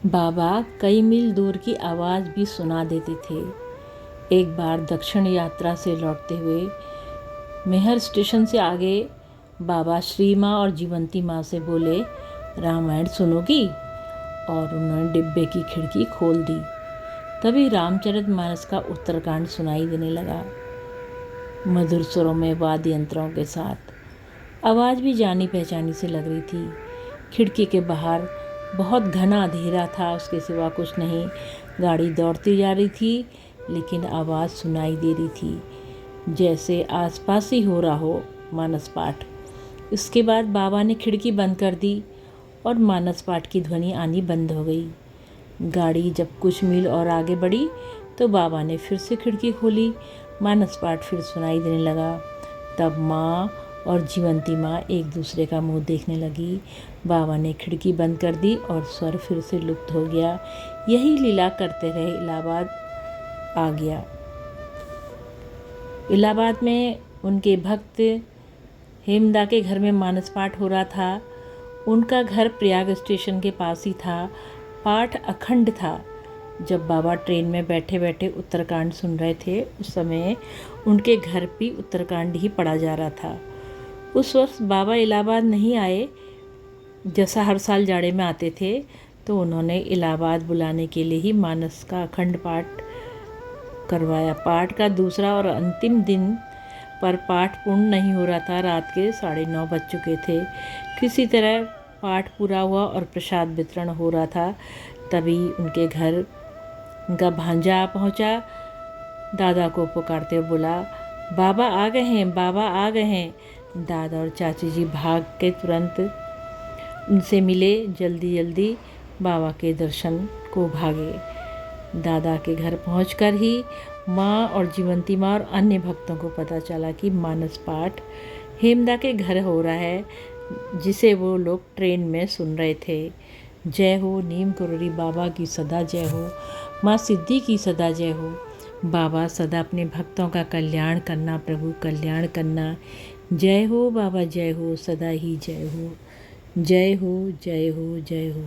बाबा कई मील दूर की आवाज़ भी सुना देते थे। एक बार दक्षिण यात्रा से लौटते हुए मेहर स्टेशन से आगे बाबा श्री माँ और जीवंती माँ से बोले, रामायण सुनोगी? और उन्होंने डिब्बे की खिड़की खोल दी। तभी रामचरितमानस का उत्तरकांड सुनाई देने लगा, मधुर स्वरों में वाद्य यंत्रों के साथ। आवाज़ भी जानी पहचानी से लग रही थी। खिड़की के बाहर बहुत घना अंधेरा था, उसके सिवा कुछ नहीं। गाड़ी दौड़ती जा रही थी, लेकिन आवाज़ सुनाई दे रही थी, जैसे आसपास ही हो रहा हो मानस पाठ। इसके बाद बाबा ने खिड़की बंद कर दी और मानस पाठ की ध्वनि आनी बंद हो गई। गाड़ी जब कुछ मील और आगे बढ़ी तो बाबा ने फिर से खिड़की खोली। मानस पाठ फिर सुनाई देने लगा। तब माँ और जीवंती माँ एक दूसरे का मुंह देखने लगी। बाबा ने खिड़की बंद कर दी और स्वर फिर से लुप्त हो गया। यही लीला करते रहे इलाहाबाद आ गया। इलाहाबाद में उनके भक्त हेमदा के घर में मानस पाठ हो रहा था। उनका घर प्रयाग स्टेशन के पास ही था। पाठ अखंड था। जब बाबा ट्रेन में बैठे बैठे उत्तरकांड सुन रहे थे, उस समय उनके घर भी उत्तरकांड ही पढ़ा जा रहा था। उस वर्ष बाबा इलाहाबाद नहीं आए, जैसा हर साल जाड़े में आते थे। तो उन्होंने इलाहाबाद बुलाने के लिए ही मानस का अखंड पाठ करवाया। पाठ का दूसरा और अंतिम दिन पर पाठ पूर्ण नहीं हो रहा था। रात के 9:30 बज चुके थे। किसी तरह पाठ पूरा हुआ और प्रसाद वितरण हो रहा था। तभी उनके घर उनका भांजा आ पहुँचा। दादा को पुकारते हुए बोला, बाबा आ गए हैं, बाबा आ गए हैं। दादा और चाची जी भाग के तुरंत उनसे मिले। जल्दी जल्दी बाबा के दर्शन को भागे। दादा के घर पहुंचकर ही माँ और जीवंती माँ और अन्य भक्तों को पता चला कि मानस पाठ हेमदा के घर हो रहा है, जिसे वो लोग ट्रेन में सुन रहे थे। जय हो नीम करोड़ी बाबा की सदा जय हो, माँ सिद्धि की सदा जय हो। बाबा सदा अपने भक्तों का कल्याण करना, प्रभु कल्याण करना। जय हो बाबा, जय हो, सदा ही जय हो। जय हो, जय हो, जय हो।